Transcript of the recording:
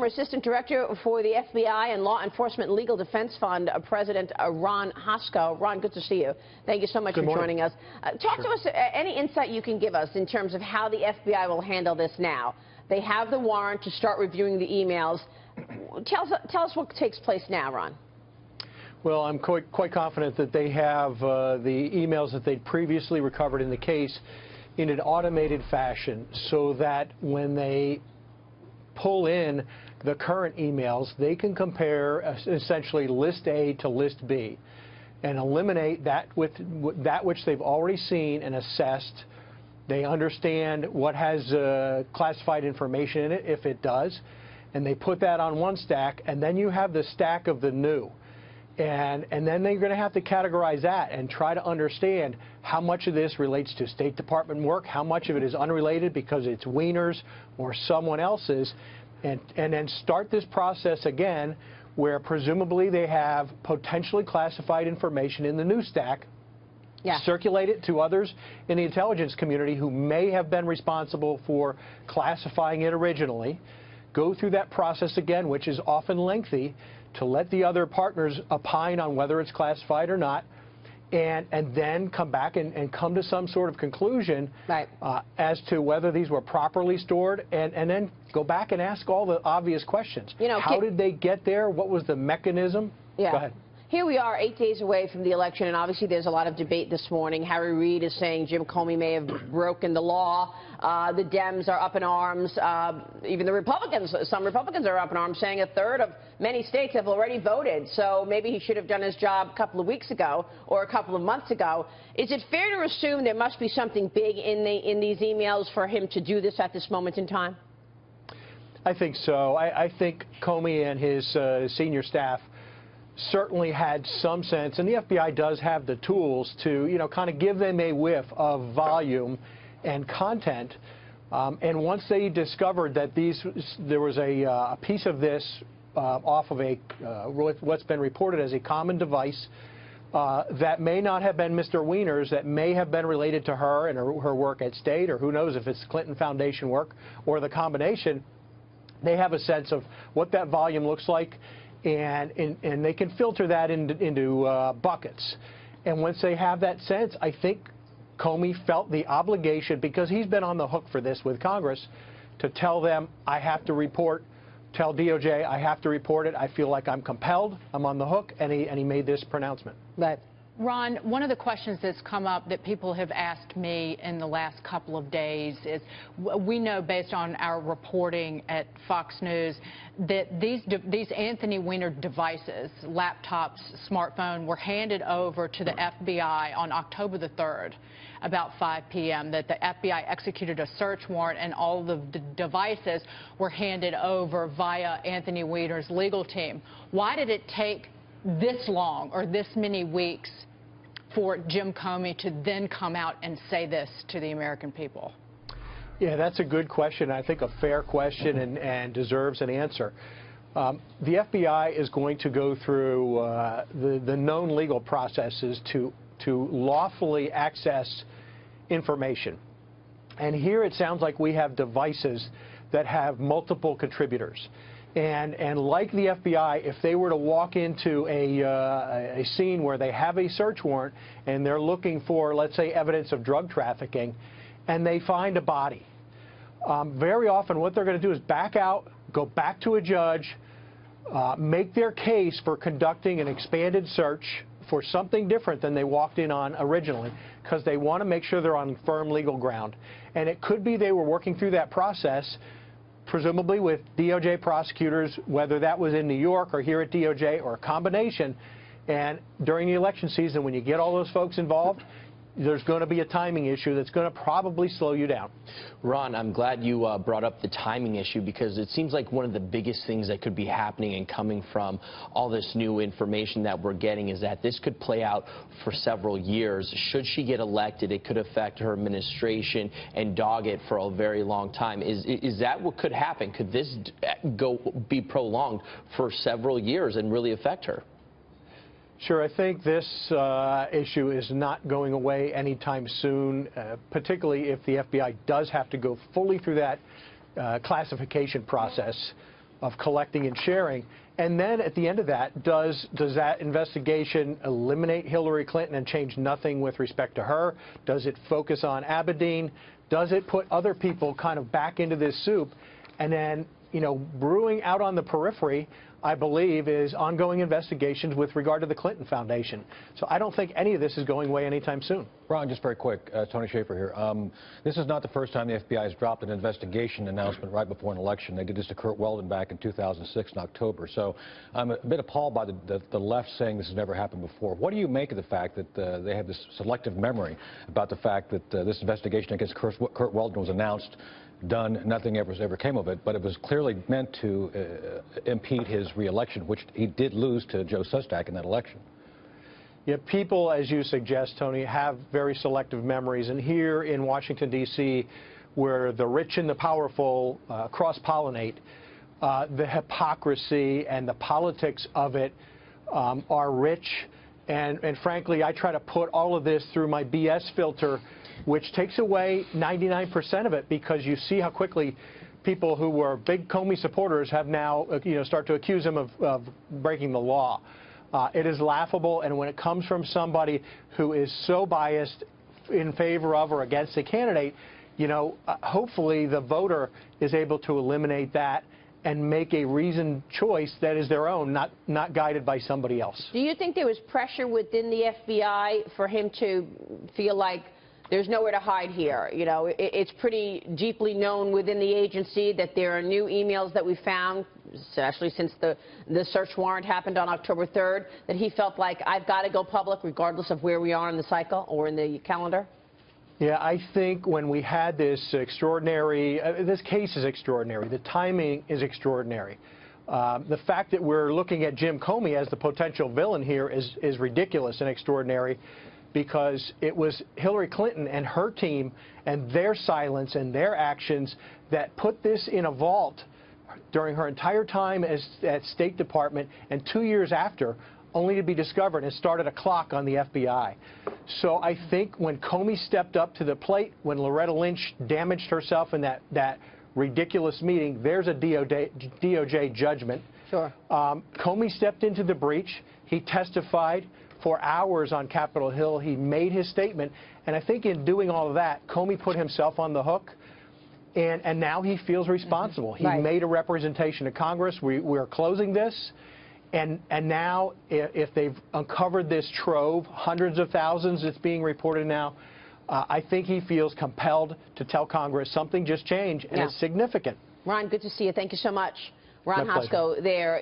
Assistant Director for the FBI and Law Enforcement Legal Defense Fund, President Ron Hosko. Ron, good to see you. Thank you so much for joining us. Talk to us, any insight you can give us in terms of how the FBI will handle this now. They have the warrant to start reviewing the emails. Tell us what takes place now, Ron. Well, I'm quite confident that they have the emails that they'd previously recovered in the case in an automated fashion, so that when they pull in the current emails, they can compare essentially List A to List B and eliminate that which they've already seen and assessed. They understand what has classified information in it, if it does, and they put that on one stack, and then you have the stack of the new. And then they're going to have to categorize that and try to understand how much of this relates to State Department work, how much of it is unrelated because it's Weiner's or someone else's, and then start this process again where presumably they have potentially classified information in the new stack, circulate it to others in the intelligence community who may have been responsible for classifying it originally, go through that process again, which is often lengthy, to let the other partners opine on whether it's classified or not, and then come back and come to some sort of conclusion as to whether these were properly stored, and then go back and ask all the obvious questions. You know, how did they get there? What was the mechanism? Go ahead. Here we are 8 days away from the election, and obviously there's a lot of debate this morning. Harry Reid is saying Jim Comey may have broken the law. The Dems are up in arms. Even the Republicans, some Republicans are up in arms, saying a third of many states have already voted. So maybe he should have done his job a couple of weeks ago or a couple of months ago. Is it fair to assume there must be something big in these emails for him to do this at this moment in time? I think so. I think Comey and his senior staff certainly had some sense, and the FBI does have the tools to, you know, kind of give them a whiff of volume and content. And once they discovered that there was a piece of this off of what's been reported as a common device that may not have been Mr. Weiner's, that may have been related to her and her work at State, or who knows if it's Clinton Foundation work or the combination, they have a sense of what that volume looks like. And they can filter that into buckets. And once they have that sense, I think Comey felt the obligation, because he's been on the hook for this with Congress, to tell them, I have to report, tell DOJ, I have to report it. I feel like I'm compelled, I'm on the hook, and he made this pronouncement. But Ron, one of the questions that's come up that people have asked me in the last couple of days is, we know based on our reporting at Fox News that these Anthony Weiner devices, laptops, smartphone, were handed over to the FBI on October the 3rd, about 5 p.m., that the FBI executed a search warrant and all the devices were handed over via Anthony Weiner's legal team. Why did it take this long or this many weeks for Jim Comey to then come out and say this to the American people? Yeah, that's a good question. I think a fair question and deserves an answer. The FBI is going to go through the known legal processes to lawfully access information. And here it sounds like we have devices that have multiple contributors. And like the FBI, if they were to walk into a scene where they have a search warrant and they're looking for, let's say, evidence of drug trafficking, and they find a body, very often what they're going to do is back out, go back to a judge, make their case for conducting an expanded search for something different than they walked in on originally, because they want to make sure they're on firm legal ground. And it could be they were working through that process, presumably with DOJ prosecutors, whether that was in New York or here at DOJ or a combination. And during the election season, when you get all those folks involved, there's going to be a timing issue that's going to probably slow you down. Ron, I'm glad you brought up the timing issue, because it seems like one of the biggest things that could be happening and coming from all this new information that we're getting is that this could play out for several years. Should she get elected, it could affect her administration and dog it for a very long time. Is that what could happen? Could this be prolonged for several years and really affect her? Sure, I think this issue is not going away anytime soon, particularly if the FBI does have to go fully through that classification process collecting and sharing. And then at the end of that, does that investigation eliminate Hillary Clinton and change nothing with respect to her? Does it focus on Abedin? Does it put other people kind of back into this soup? And then, you know, brewing out on the periphery, I believe, is ongoing investigations with regard to the Clinton Foundation. So I don't think any of this is going away anytime soon. Ron, just very quick, Tony Shaffer here. This is not the first time the FBI has dropped an investigation announcement right before an election. They did this to Kurt Weldon back in 2006 in October. So I'm a bit appalled by the left saying this has never happened before. What do you make of the fact that they have this selective memory about the fact that this investigation against Kurt Weldon was announced, done, nothing ever came of it, but it was clearly meant to impede his re-election, which he did lose to Joe Sestak in that election. Yeah, people, as you suggest, Tony, have very selective memories. And here in Washington, D.C., where the rich and the powerful cross-pollinate, the hypocrisy and the politics of it are rich. And frankly, I try to put all of this through my BS filter, which takes away 99% of it, because you see how quickly people who were big Comey supporters have now, start to accuse him of breaking the law. It is laughable, and when it comes from somebody who is so biased in favor of or against a candidate, hopefully the voter is able to eliminate that and make a reasoned choice that is their own, not guided by somebody else. Do you think there was pressure within the FBI for him to feel like there's nowhere to hide here? It's pretty deeply known within the agency that there are new emails that we found, especially since the search warrant happened on October 3rd, that he felt like, I've got to go public regardless of where we are in the cycle or in the calendar? Yeah, I think when we had this extraordinary, this case is extraordinary. The timing is extraordinary. The fact that we're looking at Jim Comey as the potential villain here is ridiculous and extraordinary, because it was Hillary Clinton and her team and their silence and their actions that put this in a vault during her entire time at State Department, and 2 years after, only to be discovered and started a clock on the FBI. So I think when Comey stepped up to the plate, when Loretta Lynch damaged herself in that ridiculous meeting, there's a DOJ judgment. Sure. Comey stepped into the breach. He testified for hours on Capitol Hill. He made his statement. And I think in doing all of that, Comey put himself on the hook. And now he feels responsible. He made a representation to Congress. We're closing this. And now, if they've uncovered this trove, hundreds of thousands that's being reported now, I think he feels compelled to tell Congress something just changed, and it's significant. Ron, good to see you. Thank you so much. Ron My pleasure. Hosko there.